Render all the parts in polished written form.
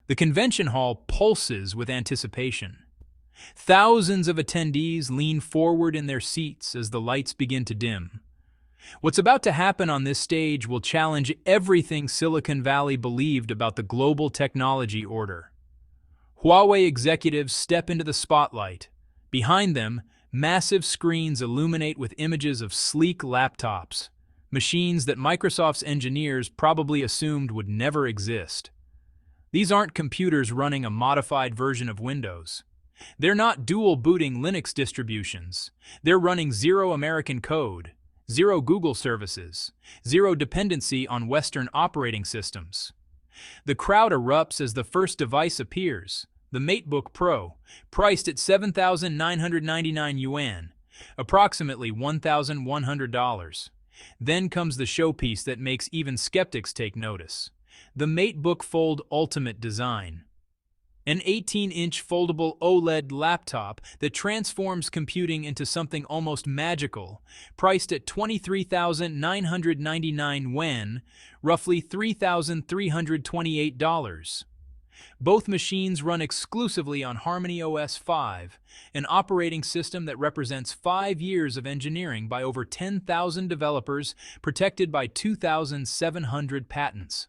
The convention hall pulses with anticipation. Thousands of attendees lean forward in their seats as the lights begin to dim. What's about to happen on this stage will challenge everything Silicon Valley believed about the global technology order. Huawei executives step into the spotlight. Behind them, massive screens illuminate with images of sleek laptops, machines that Microsoft's engineers probably assumed would never exist. These aren't computers running a modified version of Windows. They're not dual-booting Linux distributions. They're running zero American code, zero Google services, zero dependency on Western operating systems. The crowd erupts as the first device appears, the MateBook Pro, priced at 7,999 yuan, approximately $1,100. Then comes the showpiece that makes even skeptics take notice. The MateBook Fold Ultimate Design. An 18-inch foldable OLED laptop that transforms computing into something almost magical, priced at 23,999 yuan, roughly $3,328. Both machines run exclusively on HarmonyOS 5, an operating system that represents 5 years of engineering by over 10,000 developers, protected by 2,700 patents.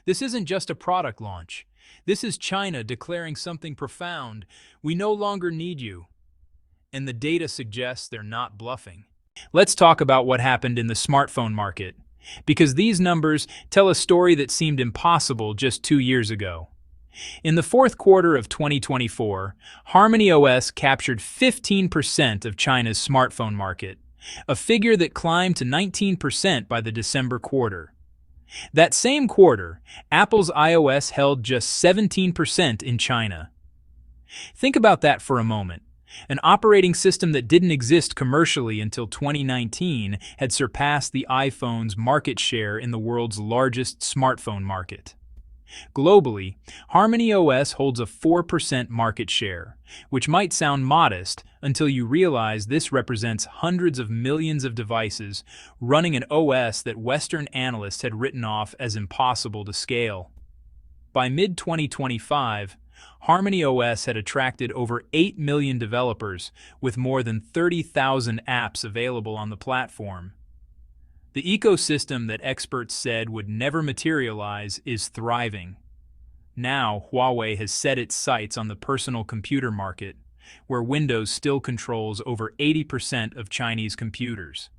This isn't just a product launch. This is China declaring something profound: we no longer need you. And the data suggests they're not bluffing. Let's talk about what happened in the smartphone market, because these numbers tell a story that seemed impossible just 2 years ago. In the fourth quarter of 2024, HarmonyOS captured 15% of China's smartphone market, a figure that climbed to 19% by the December quarter. That same quarter, Apple's iOS held just 17% in China. Think about that for a moment. An operating system that didn't exist commercially until 2019 had surpassed the iPhone's market share in the world's largest smartphone market. Globally, HarmonyOS holds a 4% market share, which might sound modest until you realize this represents hundreds of millions of devices running an OS that Western analysts had written off as impossible to scale. By mid-2025, HarmonyOS had attracted over 8 million developers with more than 30,000 apps available on the platform. The ecosystem that experts said would never materialize is thriving. Now, Huawei has set its sights on the personal computer market, where Windows still controls over 80% of Chinese computers.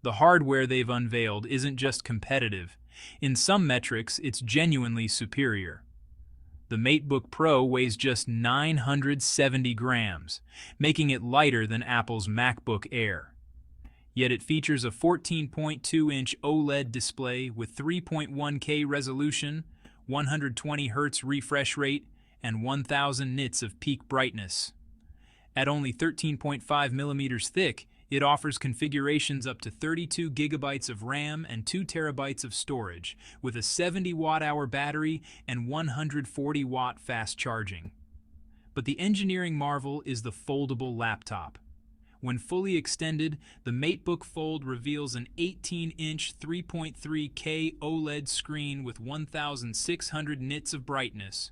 The hardware they've unveiled isn't just competitive. In some metrics, it's genuinely superior. The MateBook Pro weighs just 970 grams, making it lighter than Apple's MacBook Air. Yet it features a 14.2-inch OLED display with 3.1K resolution, 120 Hz refresh rate, and 1000 nits of peak brightness. At only 13.5 millimeters thick, it offers configurations up to 32 gigabytes of RAM and 2 terabytes of storage, with a 70 watt-hour battery and 140 watt fast charging. But the engineering marvel is the foldable laptop. When fully extended, the MateBook Fold reveals an 18-inch 3.3K OLED screen with 1,600 nits of brightness,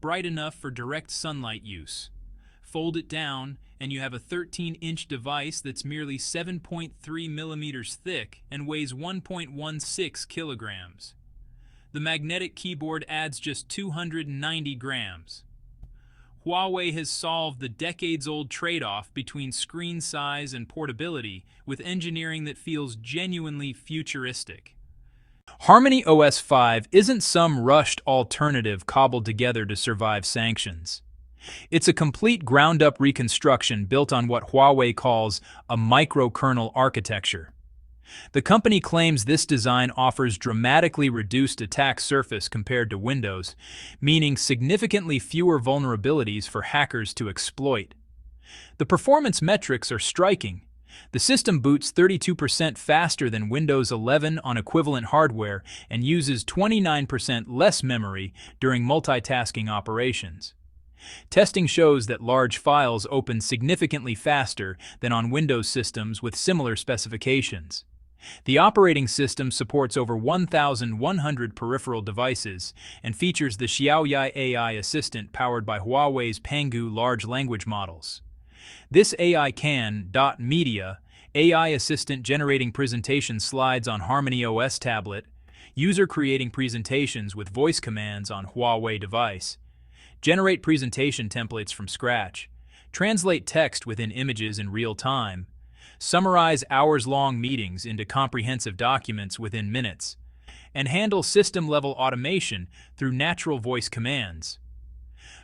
bright enough for direct sunlight use. Fold it down, and you have a 13-inch device that's merely 7.3 millimeters thick and weighs 1.16 kilograms. The magnetic keyboard adds just 290 grams. Huawei has solved the decades-old trade-off between screen size and portability with engineering that feels genuinely futuristic. HarmonyOS 5 isn't some rushed alternative cobbled together to survive sanctions. It's a complete ground-up reconstruction built on what Huawei calls a microkernel architecture. The company claims this design offers dramatically reduced attack surface compared to Windows, meaning significantly fewer vulnerabilities for hackers to exploit. The performance metrics are striking. The system boots 32% faster than Windows 11 on equivalent hardware and uses 29% less memory during multitasking operations. Testing shows that large files open significantly faster than on Windows systems with similar specifications. The operating system supports over 1,100 peripheral devices and features the Huawei AI assistant powered by Huawei's Pangu large language models. This AI Media AI assistant generating presentation slides on HarmonyOS tablet, user creating presentations with voice commands on Huawei device, generate presentation templates from scratch, translate text within images in real time, summarize hours-long meetings into comprehensive documents within minutes, and handle system-level automation through natural voice commands.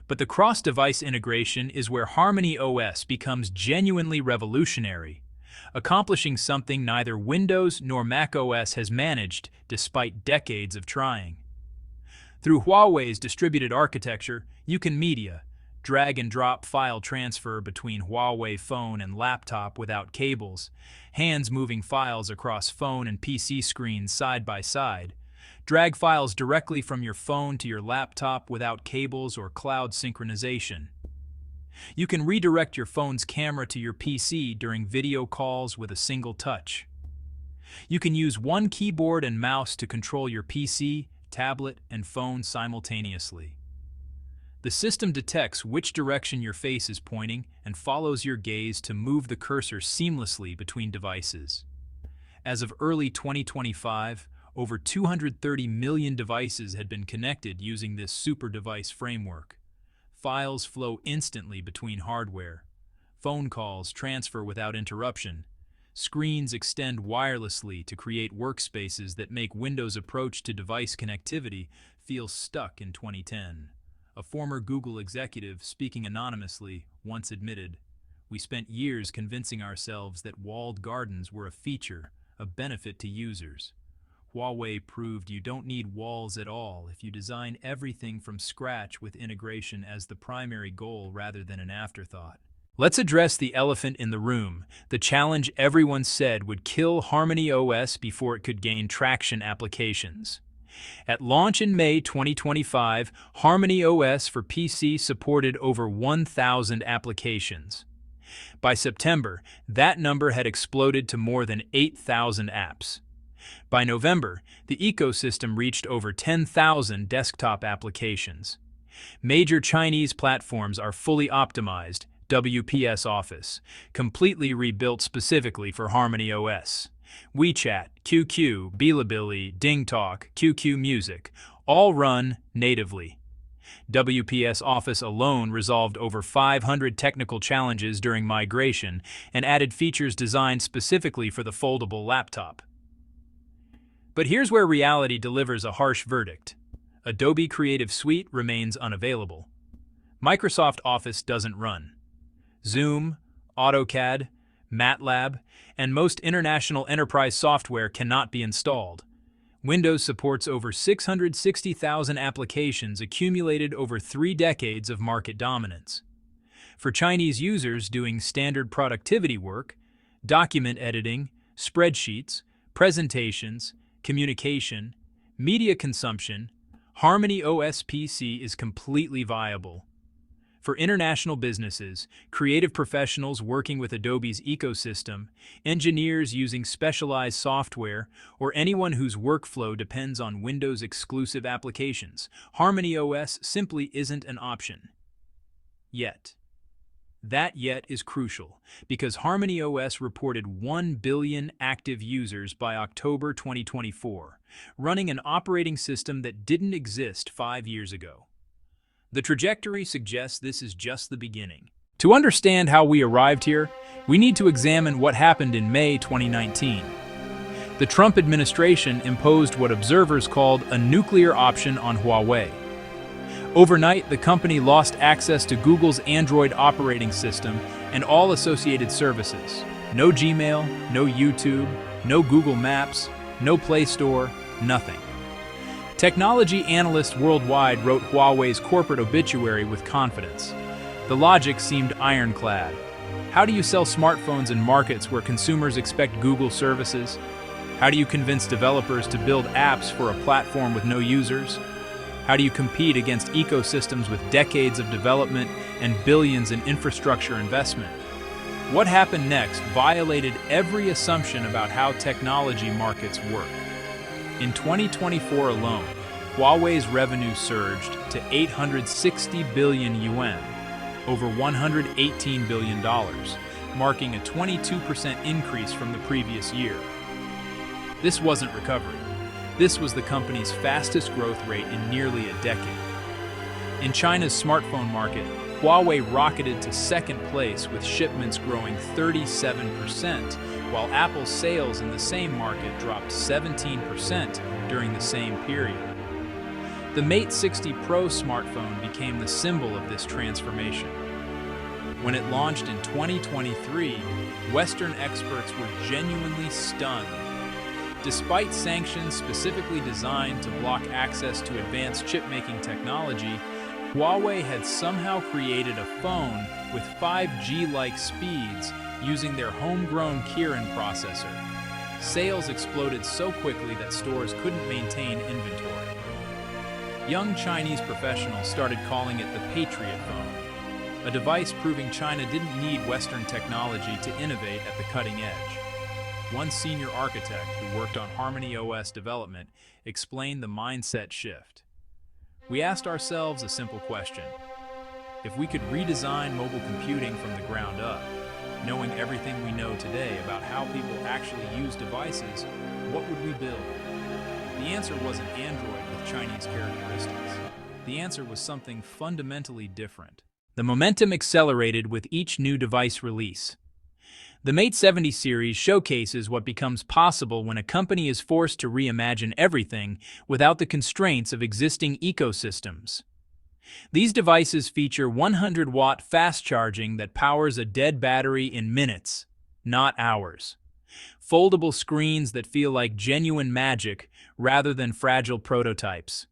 But the cross-device integration is where HarmonyOS becomes genuinely revolutionary, accomplishing something neither Windows nor macOS has managed despite decades of trying. Through Huawei's distributed architecture, you can drag and drop file transfer between Huawei phone and laptop without cables, hands moving files across phone and PC screens side by side, drag files directly from your phone to your laptop without cables or cloud synchronization. You can redirect your phone's camera to your PC during video calls with a single touch. You can use one keyboard and mouse to control your PC, tablet, and phone simultaneously. The system detects which direction your face is pointing and follows your gaze to move the cursor seamlessly between devices. As of early 2025, over 230 million devices had been connected using this super device framework. Files flow instantly between hardware. Phone calls transfer without interruption. Screens extend wirelessly to create workspaces that make Windows' approach to device connectivity feel stuck in 2010. A former Google executive, speaking anonymously, once admitted, "We spent years convincing ourselves that walled gardens were a feature, a benefit to users. Huawei proved you don't need walls at all if you design everything from scratch with integration as the primary goal rather than an afterthought." Let's address the elephant in the room, the challenge everyone said would kill HarmonyOS before it could gain traction: applications. At launch in May 2025, HarmonyOS for PC supported over 1,000 applications. By September, that number had exploded to more than 8,000 apps. By November, the ecosystem reached over 10,000 desktop applications. Major Chinese platforms are fully optimized, WPS Office, completely rebuilt specifically for HarmonyOS. WeChat, QQ, Bilibili, DingTalk, QQ Music, all run natively. WPS Office alone resolved over 500 technical challenges during migration and added features designed specifically for the foldable laptop. But here's where reality delivers a harsh verdict. Adobe Creative Suite remains unavailable. Microsoft Office doesn't run. Zoom, AutoCAD, MATLAB, and most international enterprise software cannot be installed. Windows supports over 660,000 applications accumulated over 3 decades of market dominance. For Chinese users doing standard productivity work, document editing, spreadsheets, presentations, communication, media consumption, HarmonyOS PC is completely viable. For international businesses, creative professionals working with Adobe's ecosystem, engineers using specialized software, or anyone whose workflow depends on Windows-exclusive applications, HarmonyOS simply isn't an option. Yet. That yet is crucial, because HarmonyOS reported 1 billion active users by October 2024, running an operating system that didn't exist 5 years ago. The trajectory suggests this is just the beginning. To understand how we arrived here, we need to examine what happened in May 2019. The Trump administration imposed what observers called a nuclear option on Huawei. Overnight, the company lost access to Google's Android operating system and all associated services. No Gmail, no YouTube, no Google Maps, no Play Store, nothing. Technology analysts worldwide wrote Huawei's corporate obituary with confidence. The logic seemed ironclad. How do you sell smartphones in markets where consumers expect Google services? How do you convince developers to build apps for a platform with no users? How do you compete against ecosystems with decades of development and billions in infrastructure investment? What happened next violated every assumption about how technology markets work. In 2024 alone, Huawei's revenue surged to 860 billion yuan, over $118 billion, marking a 22% increase from the previous year. This wasn't recovery. This was the company's fastest growth rate in nearly a decade. In China's smartphone market, Huawei rocketed to second place with shipments growing 37%, while Apple's sales in the same market dropped 17% during the same period. The Mate 60 Pro smartphone became the symbol of this transformation. When it launched in 2023, Western experts were genuinely stunned. Despite sanctions specifically designed to block access to advanced chip-making technology, Huawei had somehow created a phone with 5G-like speeds using their homegrown Kirin processor. Sales exploded so quickly that stores couldn't maintain inventory. Young Chinese professionals started calling it the Patriot phone, a device proving China didn't need Western technology to innovate at the cutting edge. One senior architect who worked on HarmonyOS development explained the mindset shift. We asked ourselves a simple question. If we could redesign mobile computing from the ground up, knowing everything we know today about how people actually use devices, what would we build? The answer wasn't Android with Chinese characteristics. The answer was something fundamentally different. The momentum accelerated with each new device release. The Mate 70 series showcases what becomes possible when a company is forced to reimagine everything without the constraints of existing ecosystems. These devices feature 100-watt fast charging that powers a dead battery in minutes, not hours. Foldable screens that feel like genuine magic rather than fragile prototypes.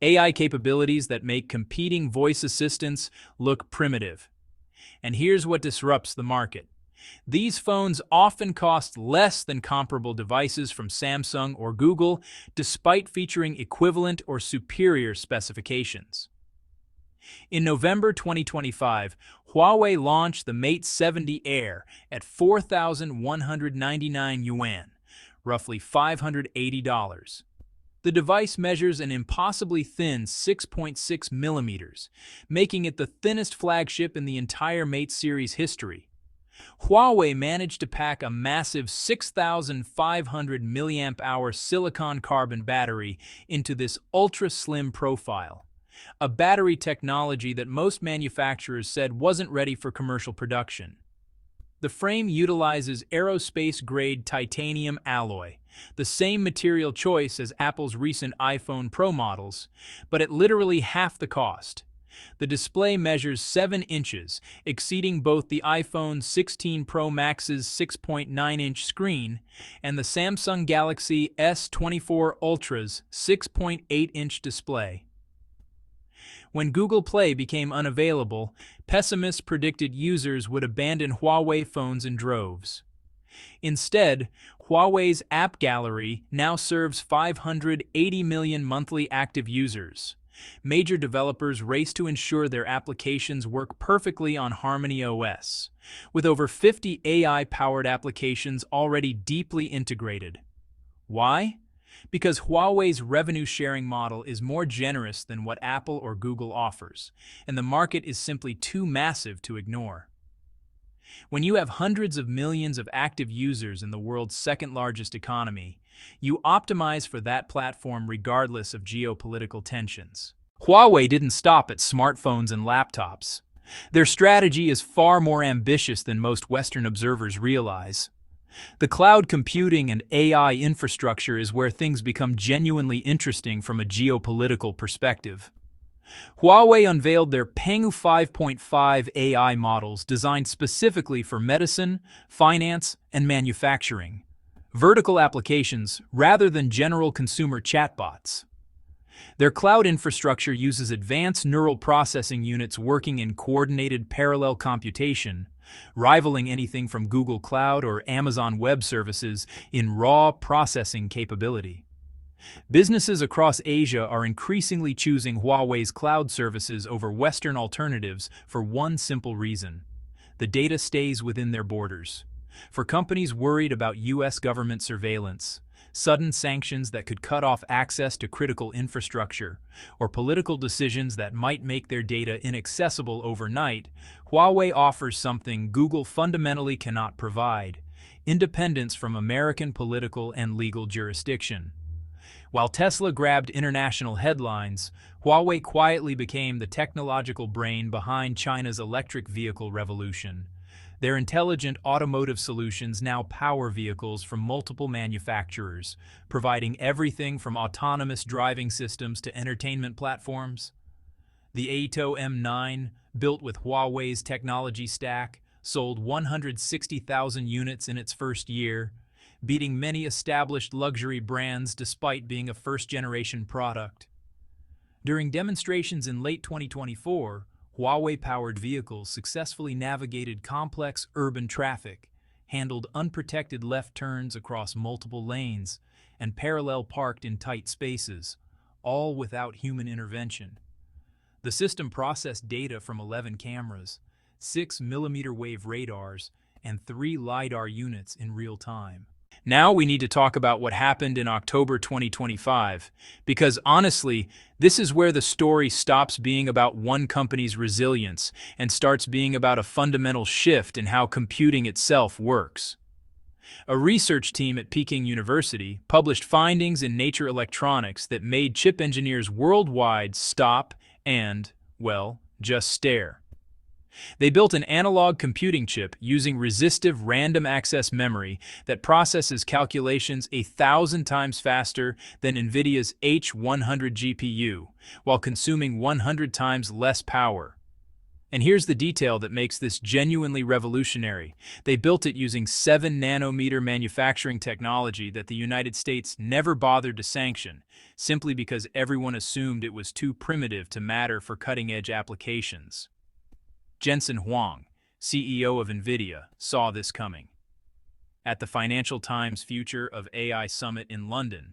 AI capabilities that make competing voice assistants look primitive. And here's what disrupts the market. These phones often cost less than comparable devices from Samsung or Google, despite featuring equivalent or superior specifications. In November 2025, Huawei launched the Mate 70 Air at 4,199 yuan, roughly $580. The device measures an impossibly thin 6.6 millimeters, making it the thinnest flagship in the entire Mate series history. Huawei managed to pack a massive 6,500 mAh silicon carbon battery into this ultra-slim profile, a battery technology that most manufacturers said wasn't ready for commercial production. The frame utilizes aerospace-grade titanium alloy, the same material choice as Apple's recent iPhone Pro models, but at literally half the cost. The display measures 7 inches, exceeding both the iPhone 16 Pro Max's 6.9-inch screen and the Samsung Galaxy S24 Ultra's 6.8-inch display. When Google Play became unavailable, pessimists predicted users would abandon Huawei phones in droves. Instead, Huawei's app gallery now serves 580 million monthly active users. Major developers race to ensure their applications work perfectly on HarmonyOS, with over 50 AI-powered applications already deeply integrated. Why? Because Huawei's revenue-sharing model is more generous than what Apple or Google offers, and the market is simply too massive to ignore. When you have hundreds of millions of active users in the world's second-largest economy, you optimize for that platform regardless of geopolitical tensions. Huawei didn't stop at smartphones and laptops. Their strategy is far more ambitious than most Western observers realize. The cloud computing and AI infrastructure is where things become genuinely interesting from a geopolitical perspective. Huawei unveiled their Pengu 5.5 AI models designed specifically for medicine, finance, and manufacturing. Vertical applications rather than general consumer chatbots. Their cloud infrastructure uses advanced neural processing units working in coordinated parallel computation, rivaling anything from Google Cloud or Amazon Web Services in raw processing capability. Businesses across Asia are increasingly choosing Huawei's cloud services over Western alternatives for one simple reason. the data stays within their borders. For companies worried about U.S. government surveillance, sudden sanctions that could cut off access to critical infrastructure, or political decisions that might make their data inaccessible overnight, Huawei offers something Google fundamentally cannot provide: independence from American political and legal jurisdiction. While Tesla grabbed international headlines, Huawei quietly became the technological brain behind China's electric vehicle revolution. Their intelligent automotive solutions now power vehicles from multiple manufacturers, providing everything from autonomous driving systems to entertainment platforms. The Aito M9, built with Huawei's technology stack, sold 160,000 units in its first year, beating many established luxury brands despite being a first-generation product. During demonstrations in late 2024, Huawei-powered vehicles successfully navigated complex urban traffic, handled unprotected left turns across multiple lanes, and parallel parked in tight spaces, all without human intervention. The system processed data from 11 cameras, 6 millimeter-wave radars, and 3 LiDAR units in real time. Now we need to talk about what happened in October 2025, because honestly, this is where the story stops being about one company's resilience and starts being about a fundamental shift in how computing itself works. A research team at Peking University published findings in Nature Electronics that made chip engineers worldwide stop and, well, just stare. They built an analog computing chip using resistive random access memory that processes calculations 1,000 times faster than NVIDIA's H100 GPU, while consuming 100 times less power. And here's the detail that makes this genuinely revolutionary. They built it using 7-nanometer manufacturing technology that the United States never bothered to sanction, simply because everyone assumed it was too primitive to matter for cutting-edge applications. Jensen Huang, CEO of NVIDIA, saw this coming. At the Financial Times Future of AI Summit in London,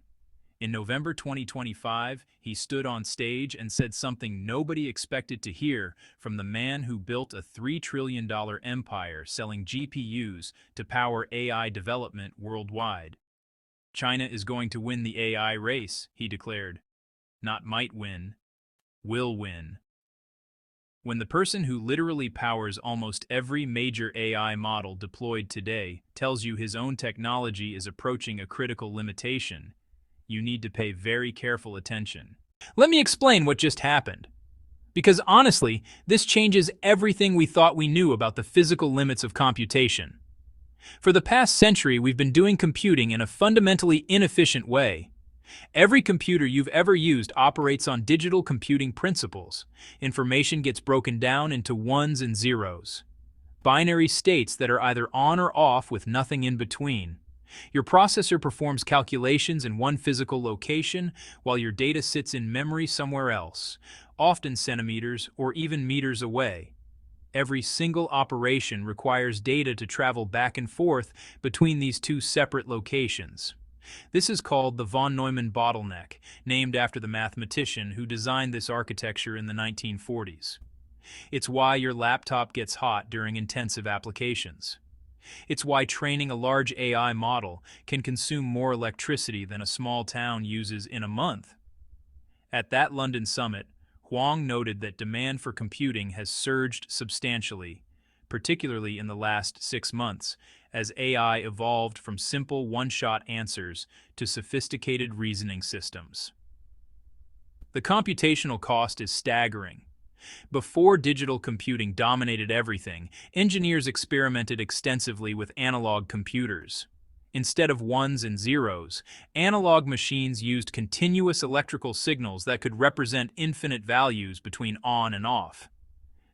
in November 2025, he stood on stage and said something nobody expected to hear from the man who built a $3 trillion empire selling GPUs to power AI development worldwide. China is going to win the AI race, he declared. Not might win, will win. When the person who literally powers almost every major AI model deployed today tells you his own technology is approaching a critical limitation, you need to pay very careful attention. Let me explain what just happened. Because honestly, this changes everything we thought we knew about the physical limits of computation. For the past century, we've been doing computing in a fundamentally inefficient way. Every computer you've ever used operates on digital computing principles. Information gets broken down into ones and zeros, binary states that are either on or off with nothing in between. Your processor performs calculations in one physical location while your data sits in memory somewhere else, often centimeters or even meters away. Every single operation requires data to travel back and forth between these two separate locations. This is called the von Neumann bottleneck, named after the mathematician who designed this architecture in the 1940s. It's why your laptop gets hot during intensive applications. It's why training a large AI model can consume more electricity than a small town uses in a month. At that London summit, Huang noted that demand for computing has surged substantially, particularly in the last 6 months, as AI evolved from simple one-shot answers to sophisticated reasoning systems. The computational cost is staggering. Before digital computing dominated everything, engineers experimented extensively with analog computers. Instead of ones and zeros, analog machines used continuous electrical signals that could represent infinite values between on and off.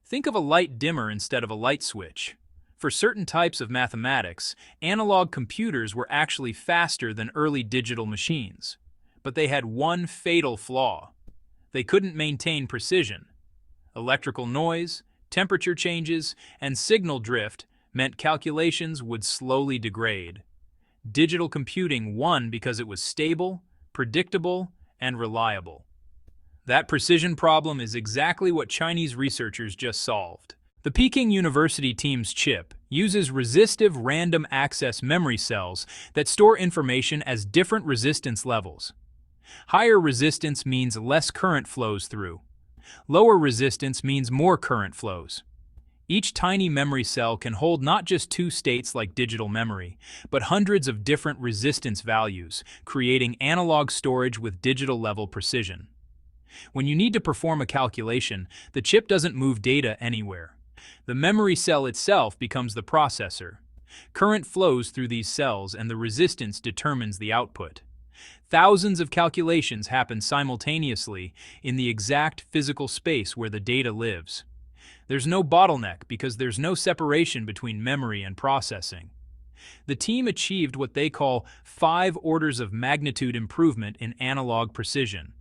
Think of a light dimmer instead of a light switch. For certain types of mathematics, analog computers were actually faster than early digital machines. But they had one fatal flaw. They couldn't maintain precision. Electrical noise, temperature changes, and signal drift meant calculations would slowly degrade. Digital computing won because it was stable, predictable, and reliable. That precision problem is exactly what Chinese researchers just solved. The Peking University team's chip uses resistive random access memory cells that store information as different resistance levels. Higher resistance means less current flows through. Lower resistance means more current flows. Each tiny memory cell can hold not just two states like digital memory, but hundreds of different resistance values, creating analog storage with digital-level precision. When you need to perform a calculation, the chip doesn't move data anywhere. The memory cell itself becomes the processor. Current flows through these cells and the resistance determines the output. Thousands of calculations happen simultaneously in the exact physical space where the data lives. There's no bottleneck because there's no separation between memory and processing. The team achieved what they call 5 orders of magnitude improvement in analog precision,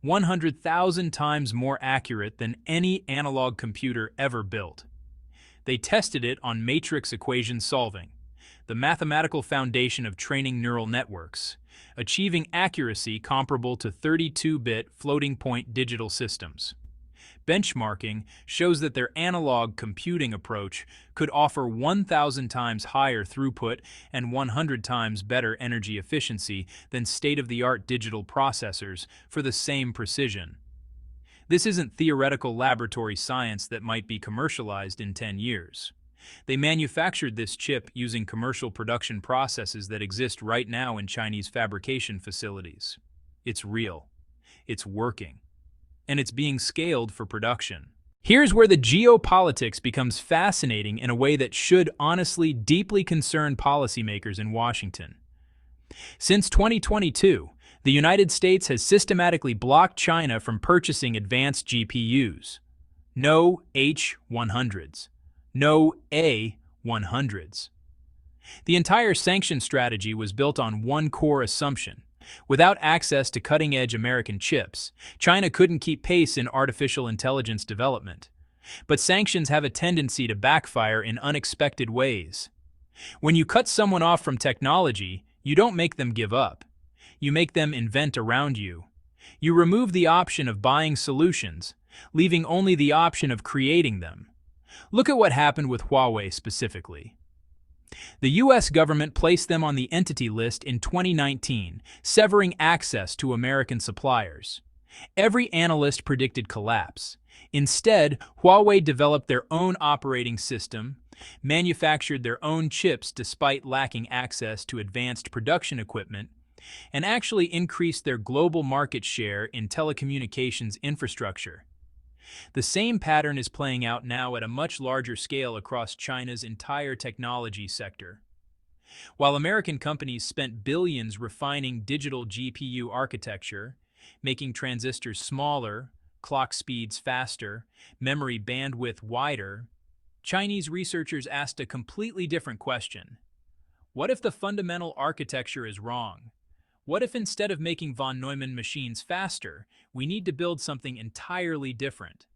100,000 times more accurate than any analog computer ever built. They tested it on matrix equation solving, the mathematical foundation of training neural networks, achieving accuracy comparable to 32-bit floating-point digital systems. Benchmarking shows that their analog computing approach could offer 1,000 times higher throughput and 100 times better energy efficiency than state-of-the-art digital processors for the same precision. This isn't theoretical laboratory science that might be commercialized in 10 years. They manufactured this chip using commercial production processes that exist right now in Chinese fabrication facilities. It's real. It's working. And it's being scaled for production. Here's where the geopolitics becomes fascinating in a way that should honestly deeply concern policymakers in Washington. Since 2022, the United States has systematically blocked China from purchasing advanced GPUs. No H100s. No A100s. The entire sanction strategy was built on one core assumption. Without access to cutting-edge American chips, China couldn't keep pace in artificial intelligence development. But sanctions have a tendency to backfire in unexpected ways. When you cut someone off from technology, you don't make them give up. You make them invent around you. You remove the option of buying solutions, leaving only the option of creating them. Look at what happened with Huawei specifically. The U.S. government placed them on the Entity List in 2019, severing access to American suppliers. Every analyst predicted collapse. Instead, Huawei developed their own operating system, manufactured their own chips despite lacking access to advanced production equipment, and actually increased their global market share in telecommunications infrastructure. The same pattern is playing out now at a much larger scale across China's entire technology sector. While American companies spent billions refining digital GPU architecture, making transistors smaller, clock speeds faster, memory bandwidth wider, Chinese researchers asked a completely different question. What if the fundamental architecture is wrong? What if instead of making von Neumann machines faster, we need to build something entirely different?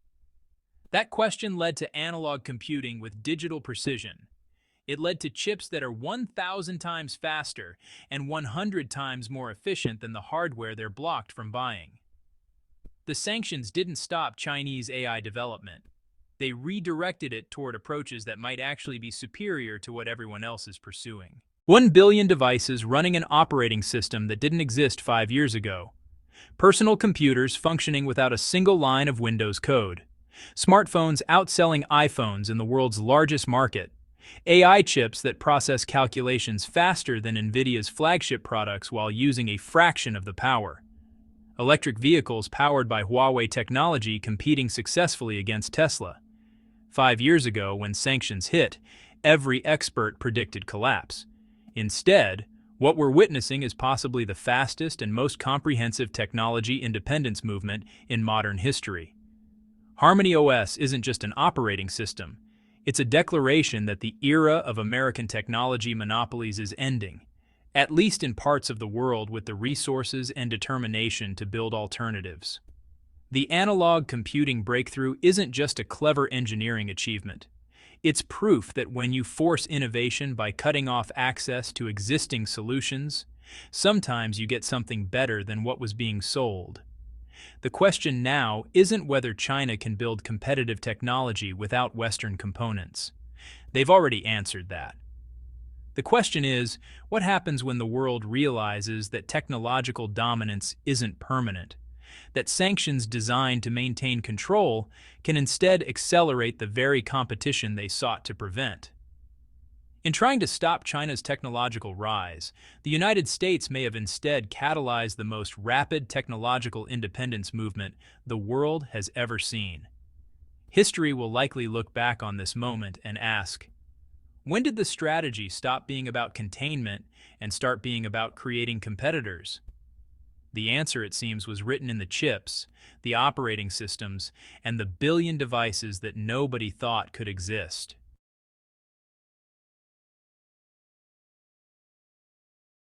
That question led to analog computing with digital precision. It led to chips that are 1,000 times faster and 100 times more efficient than the hardware they're blocked from buying. The sanctions didn't stop Chinese AI development. They redirected it toward approaches that might actually be superior to what everyone else is pursuing. 1 billion devices running an operating system that didn't exist 5 years ago. Personal computers functioning without a single line of Windows code. Smartphones outselling iPhones in the world's largest market. AI chips that process calculations faster than NVIDIA's flagship products while using a fraction of the power. Electric vehicles powered by Huawei technology competing successfully against Tesla. 5 years ago, when sanctions hit, every expert predicted collapse. Instead, what we're witnessing is possibly the fastest and most comprehensive technology independence movement in modern history. HarmonyOS isn't just an operating system. It's a declaration that the era of American technology monopolies is ending, at least in parts of the world with the resources and determination to build alternatives. The analog computing breakthrough isn't just a clever engineering achievement. It's proof that when you force innovation by cutting off access to existing solutions, sometimes you get something better than what was being sold. The question now isn't whether China can build competitive technology without Western components. They've already answered that. The question is, what happens when the world realizes that technological dominance isn't permanent, that sanctions designed to maintain control can instead accelerate the very competition they sought to prevent? In trying to stop China's technological rise, the United States may have instead catalyzed the most rapid technological independence movement the world has ever seen. History will likely look back on this moment and ask, when did the strategy stop being about containment and start being about creating competitors? The answer, it seems, was written in the chips, the operating systems, and the billion devices that nobody thought could exist.